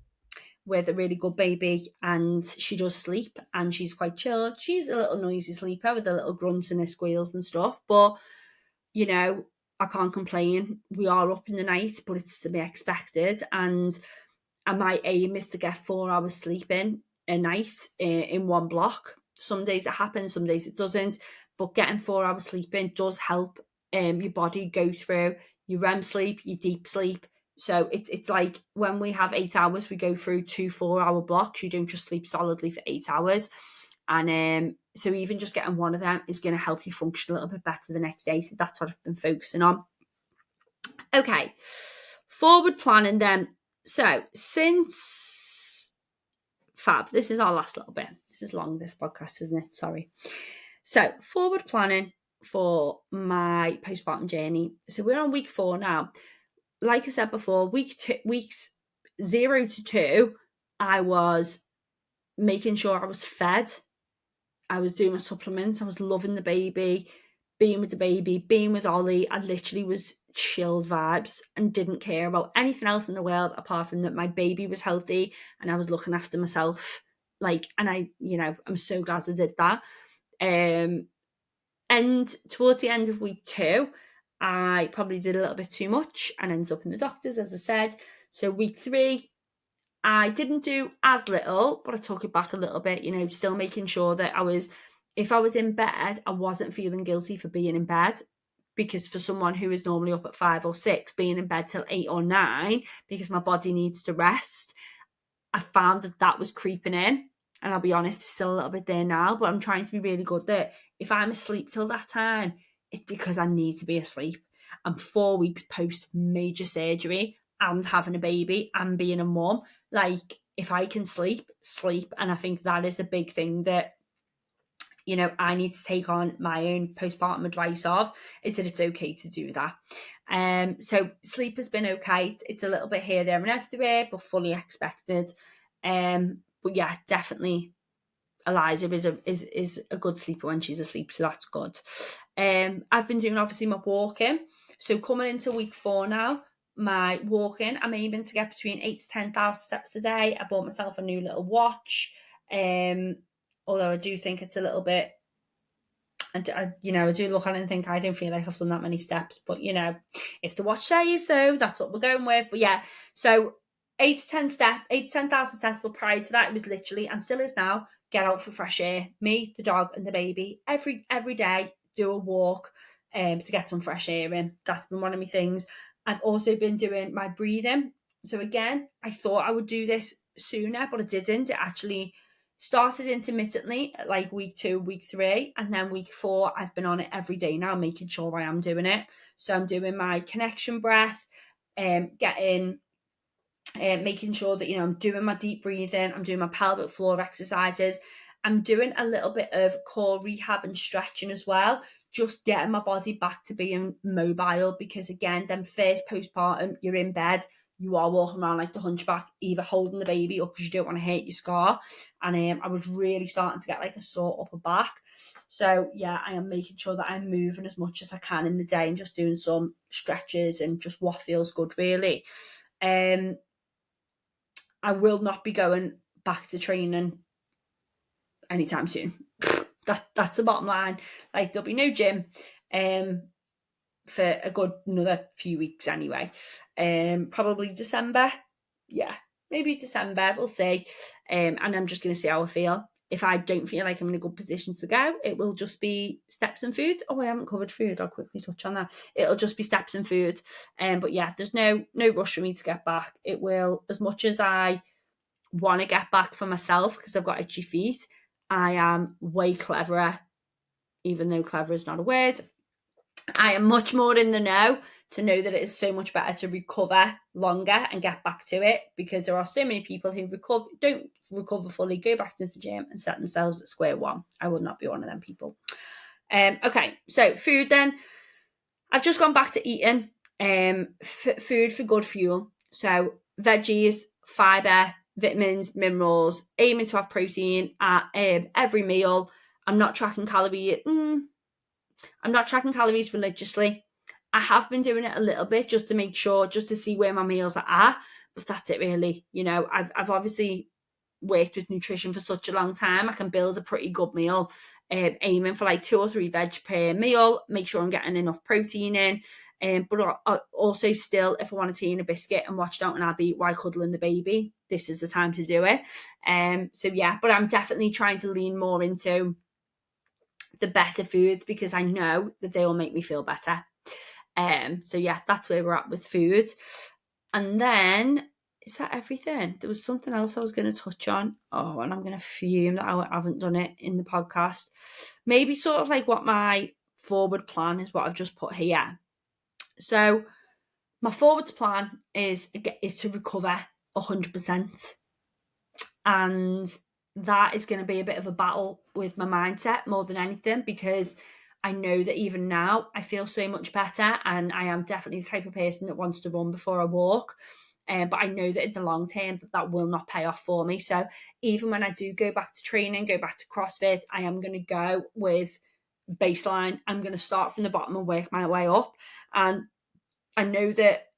with a really good baby, and she does sleep and she's quite chilled. She's a little noisy sleeper with the little grunts and her squeals and stuff, but I can't complain. We are up in the night, but it's to be expected. And my aim is to get 4 hours sleeping a night in one block. Some days it happens, some days it doesn't. But getting 4 hours sleeping does help your body go through your REM sleep, your deep sleep. So it's like when we have 8 hours, we go through 2 4-hour blocks. You don't just sleep solidly for 8 hours. And so even just getting one of them is going to help you function a little bit better the next day. So that's what I've been focusing on. Okay, forward planning then. So since Fab, this is our last little bit. This is long, this podcast, isn't it? Sorry. So forward planning for my postpartum journey. So we're on week 4 now. Like I said before, weeks 0 to 2, I was making sure I was fed. I was doing my supplements. I was loving the baby, being with the baby, being with Ollie. I literally was chilled vibes and didn't care about anything else in the world apart from that my baby was healthy and I was looking after myself. And I'm so glad I did that. And towards the end of week 2, I probably did a little bit too much and ended up in the doctors, as I said. So week 3, I didn't do as little, but I took it back a little bit, still making sure that if I was in bed, I wasn't feeling guilty for being in bed. Because for someone who is normally up at 5 or 6, being in bed till 8 or 9, because my body needs to rest, I found that was creeping in. And I'll be honest, it's still a little bit there now, but I'm trying to be really good that if I'm asleep till that time, it's because I need to be asleep. I'm 4 weeks post major surgery and having a baby and being a mum. If I can sleep. And I think that is a big thing that, I need to take on my own postpartum advice of, is that it's okay to do that. So sleep has been okay. It's a little bit here, there and everywhere, but fully expected. But yeah, definitely Eliza is a good sleeper when she's asleep, so that's good. I've been doing obviously my walking. So coming into week 4 now, my walking, I'm aiming to get between 8 to 10,000 steps a day. I bought myself a new little watch. Although I do think it's a little bit, I do look at it and think I don't feel like I've done that many steps, but if the watch says so, that's what we're going with. But yeah, so 8 to 10,000 steps, but prior to that, it was literally, and still is now, get out for fresh air. Me, the dog, and the baby every day do a walk to get some fresh air in. That's been one of my things. I've also been doing my breathing. So again, I thought I would do this sooner, but I didn't. It actually started intermittently at like week 2, week 3, and then week 4, I've been on it every day now, making sure I am doing it. So I'm doing my connection breath, making sure that, I'm doing my deep breathing, I'm doing my pelvic floor exercises. I'm doing a little bit of core rehab and stretching as well, just getting my body back to being mobile, because again, then first postpartum, you're in bed, you are walking around like the hunchback, either holding the baby up because you don't want to hurt your scar. And I was really starting to get like a sore upper back. So yeah, I am making sure that I'm moving as much as I can in the day and just doing some stretches and just what feels good, really. I will not be going back to training anytime soon. That's the bottom line. Like, there'll be no gym for a good another few weeks anyway. Probably December. Yeah, maybe December. We'll see. And I'm just going to see how I feel. If I don't feel like I'm in a good position to go, it will just be steps and food. Oh, I haven't covered food. I'll quickly touch on that. It'll just be steps and food. But yeah, there's no rush for me to get back. It will, as much as I want to get back for myself because I've got itchy feet, I am way cleverer, even though clever is not a word. I am much more in the know to know that it is so much better to recover longer and get back to it, because there are so many people who don't recover fully, go back to the gym and set themselves at square one. I would not be one of them people. Okay, so food then. I've just gone back to eating food for good fuel. So veggies, fibre, vitamins, minerals, aiming to have protein at every meal. I'm not tracking calories. I'm not tracking calories religiously. I have been doing it a little bit just to make sure, just to see where my meals are at, but that's it really. You know, I've obviously worked with nutrition for such a long time. I can build a pretty good meal, aiming for like 2 or 3 veg per meal, make sure I'm getting enough protein in. But also still, if I want to tea and a biscuit and watch Downton Abbey while cuddling the baby, this is the time to do it. So yeah, but I'm definitely trying to lean more into the better foods because I know that they will make me feel better. So yeah, that's where we're at with food. And then, is that everything? There was something else I was going to touch on. Oh, and I'm going to fume that I haven't done it in the podcast. Maybe sort of like what my forward plan is, what I've just put here. So my forward plan is to recover 100%. And that is going to be a bit of a battle with my mindset more than anything, because I know that even now I feel so much better, and I am definitely the type of person that wants to run before I walk. But I know that in the long term that will not pay off for me. So even when I do go back to training, go back to CrossFit, I am going to go with baseline. I'm going to start from the bottom and work my way up. And I know that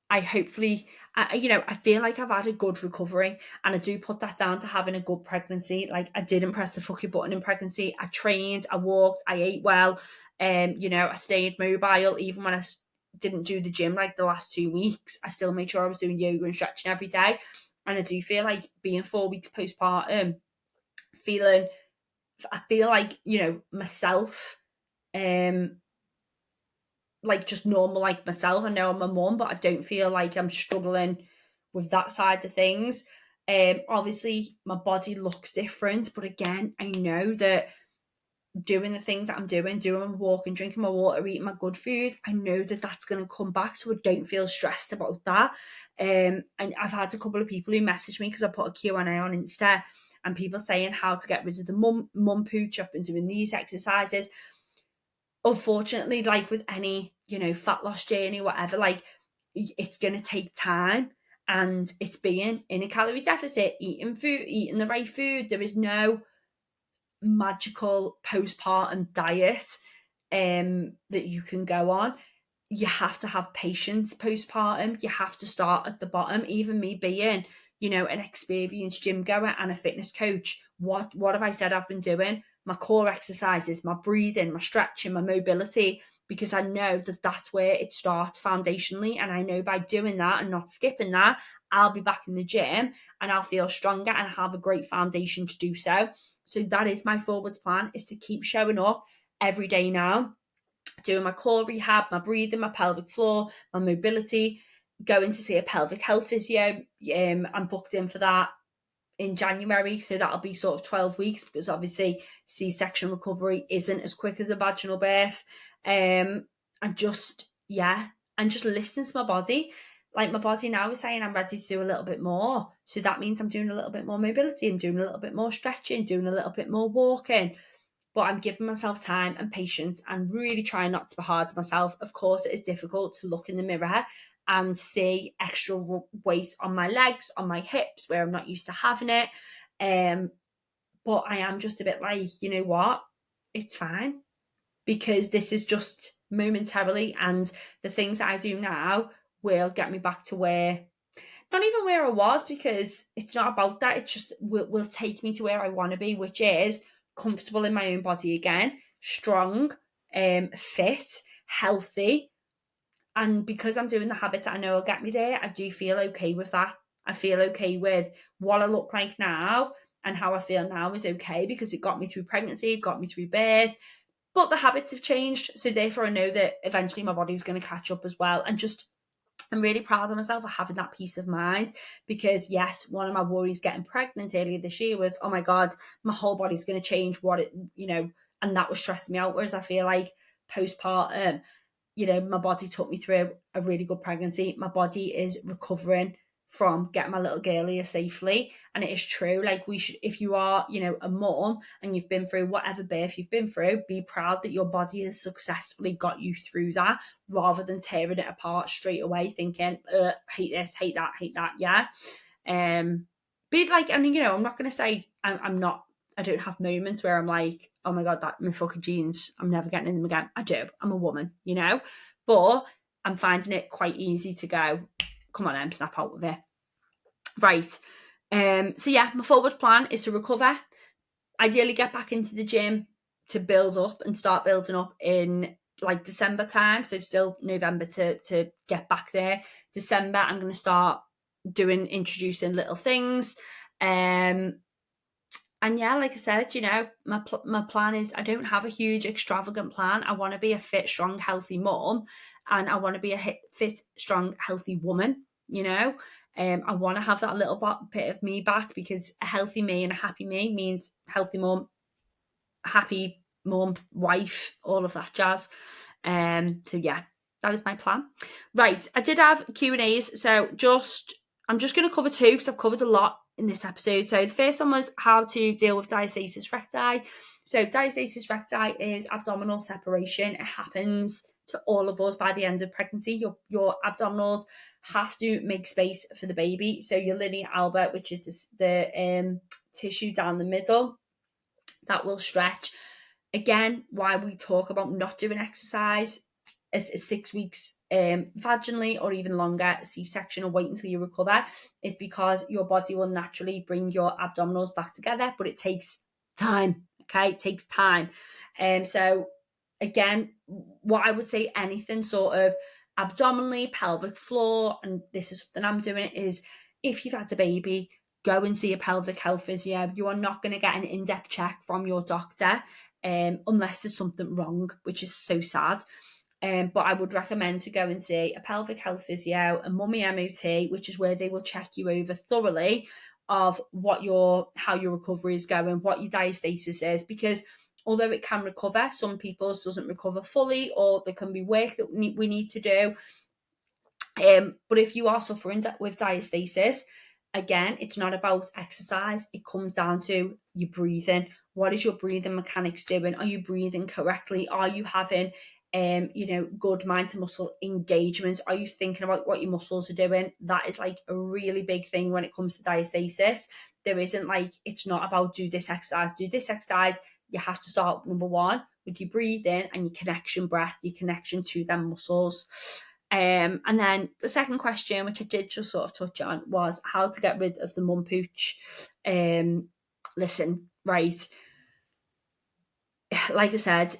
I feel like I've had a good recovery, and I do put that down to having a good pregnancy. Like, I didn't press the fucking button in pregnancy. I trained, I walked, I ate well. I stayed mobile even when I didn't do the gym like the last 2 weeks. I still made sure I was doing yoga and stretching every day. And I do feel like being 4 weeks postpartum, I feel like, myself, like just normal like myself. I know I'm a mum, but I don't feel like I'm struggling with that side of things. Obviously my body looks different, but again, I know that doing the things that I'm doing my walking, drinking my water, eating my good food, I know that that's going to come back, so I don't feel stressed about that. And I've had a couple of people who messaged me because I put a Q&A on Insta, and people saying how to get rid of the mum pooch. I've been doing these exercises. Unfortunately, like with any, fat loss journey, whatever, like, it's going to take time, and it's being in a calorie deficit, eating the right food. There is no magical postpartum diet that you can go on. You have to have patience postpartum. You have to start at the bottom. Even me being, an experienced gym goer and a fitness coach, what have I said I've been doing? My core exercises, my breathing, my stretching, my mobility, because I know that that's where it starts foundationally. And I know by doing that and not skipping that, I'll be back in the gym and I'll feel stronger and have a great foundation to do so. So that is my forwards plan, is to keep showing up every day now, doing my core rehab, my breathing, my pelvic floor, my mobility, going to see a pelvic health physio. I'm booked in for that in January, so that'll be sort of 12 weeks, because obviously C-section recovery isn't as quick as a vaginal birth. And just listen to my body. Like, my body now is saying I'm ready to do a little bit more, so that means I'm doing a little bit more mobility, I'm doing a little bit more stretching, doing a little bit more walking. But I'm giving myself time and patience and really trying not to be hard to myself. Of course, it is difficult to look in the mirror and see extra weight on my legs, on my hips, where I'm not used to having it. But I am just a bit like, you know what? It's fine, because this is just momentarily, and the things that I do now will get me back to not even where I was, because it's not about that. It's just will take me to where I want to be, which is comfortable in my own body again, strong, fit, healthy. And because I'm doing the habits that I know will get me there, I do feel okay with that. I feel okay with what I look like now, and how I feel now is okay, because it got me through pregnancy, it got me through birth. But the habits have changed, so therefore I know that eventually my body's going to catch up as well. And just I'm really proud of myself for having that peace of mind, because yes, one of my worries getting pregnant earlier this year was, oh my God, my whole body's going to change, and that was stressing me out. Whereas I feel like postpartum, my body took me through a really good pregnancy. My body is recovering from getting my little girl here safely. And it is true. Like, we should, if you are, a mom and you've been through whatever birth you've been through, be proud that your body has successfully got you through that, rather than tearing it apart straight away, thinking, hate this, hate that. Yeah. Be like, I'm not going to say I don't have moments where I'm like, oh my God, that my fucking jeans, I'm never getting in them again. I do. I'm a woman, but I'm finding it quite easy to go, come on, snap out of it. Right. So yeah, my forward plan is to recover, ideally get back into the gym to build up and start building up in like December time. So still November to get back there. December, I'm going to start introducing little things. And yeah, like I said, my plan is, I don't have a huge extravagant plan. I want to be a fit, strong, healthy mom, and I want to be a fit, strong, healthy woman. I want to have that little bit of me back, because a healthy me and a happy me means healthy mom, happy mom, wife, all of that jazz. So yeah, that is my plan. Right, I did have Q&As, so I'm just going to cover two, because I've covered a lot in this episode. So the first one was how to deal with diastasis recti. So diastasis recti is abdominal separation. It happens to all of us by the end of pregnancy. Your abdominals have to make space for the baby. So your linea alba, which is the tissue down the middle, that will stretch. Again, why we talk about not doing exercise is 6 weeks vaginally, or even longer, C-section, or wait until you recover, is because your body will naturally bring your abdominals back together, but it takes time. Okay, it takes time. So again, what I would say, anything sort of abdominally, pelvic floor, and this is something I'm doing, is if you've had a baby, go and see a pelvic health physio. You are not going to get an in-depth check from your doctor unless there's something wrong, which is so sad. But I would recommend to go and see a pelvic health physio, a mummy MOT, which is where they will check you over thoroughly of how your recovery is going, what your diastasis is, because although it can recover, some people's doesn't recover fully, or there can be work that we need to do. But if you are suffering with diastasis, again, it's not about exercise. It comes down to your breathing. What is your breathing mechanics doing? Are you breathing correctly? Are you having good mind to muscle engagement? Are you thinking about what your muscles are doing? That is like a really big thing when it comes to diastasis. There isn't it's not about do this exercise. You have to start, number one, with your breathing and your connection breath, your connection to them muscles. And then the second question, which I did just sort of touch on, was how to get rid of the mum pooch. Listen, right, like I said,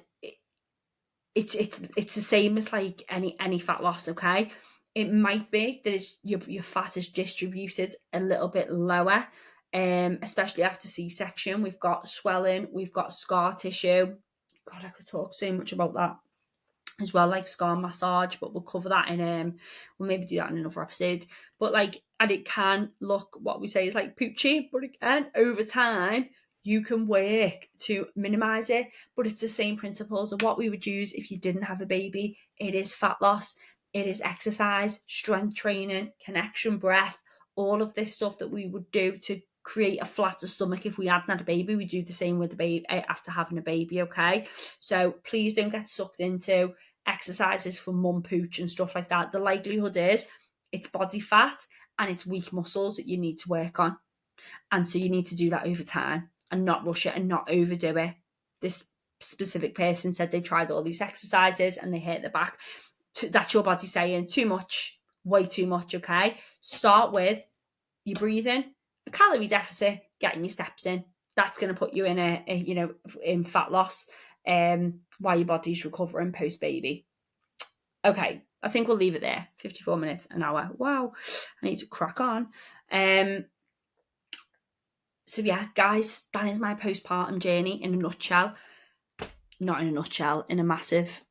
it's the same as like any fat loss. Okay, it might be that your fat is distributed a little bit lower, especially after C-section. We've got swelling, we've got scar tissue. God, I could talk so much about that as well, like scar massage, but we'll cover that we'll maybe do that in another episode. But and it can look, what we say is like poochy, but again, over time you can work to minimize it. But it's the same principles of what we would use if you didn't have a baby. It is fat loss, it is exercise, strength training, connection breath, all of this stuff that we would do to create a flatter stomach. If we hadn't had a baby, we do the same with the baby after having a baby. Okay, so please don't get sucked into exercises for mum pooch and stuff like that. The likelihood is it's body fat and it's weak muscles that you need to work on, and so you need to do that over time and not rush it and not overdo it. This specific person said they tried all these exercises and they hurt their back. That's your body saying too much, way too much. Okay, start with your breathing, a calorie deficit, getting your steps in. That's going to put you in in fat loss while your body's recovering post baby. Okay, I think we'll leave it there. 54 minutes, an hour. Wow, I need to crack on. So yeah, guys, that is my postpartum journey in a nutshell. Not in a nutshell, in a massive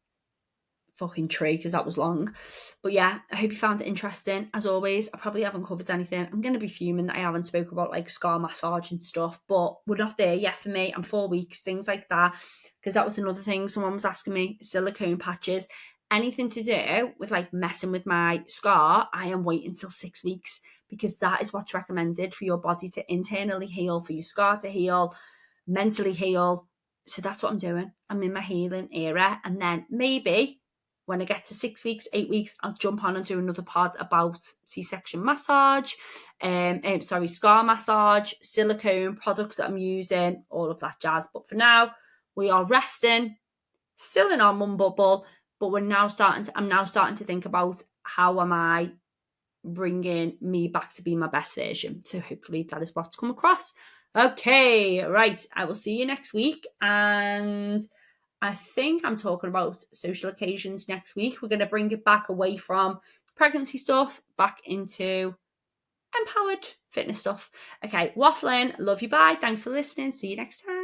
fucking tree because that was long. But yeah, I hope you found it interesting. As always, I probably haven't covered anything. I'm going to be fuming that I haven't spoke about like scar massage and stuff, but we're not there yet for me. I'm 4 weeks, things like that, because that was another thing someone was asking me. Silicone patches, anything to do with like messing with my scar, I am waiting till 6 weeks, because that is what's recommended for your body to internally heal, for your scar to heal, mentally heal. So that's what I'm doing. I'm in my healing era. And then maybe when I get to 6 weeks, 8 weeks, I'll jump on and do another pod about C-section massage, scar massage, silicone products that I'm using, all of that jazz. But for now, we are resting, still in our mum bubble, but I'm now starting to think about how am I bringing me back to be my best version. So hopefully that is what's come across. Okay, right. I will see you next week. And I think I'm talking about social occasions next week. We're going to bring it back away from pregnancy stuff, back into empowered fitness stuff. Okay, waffling. Love you. Bye. Thanks for listening. See you next time.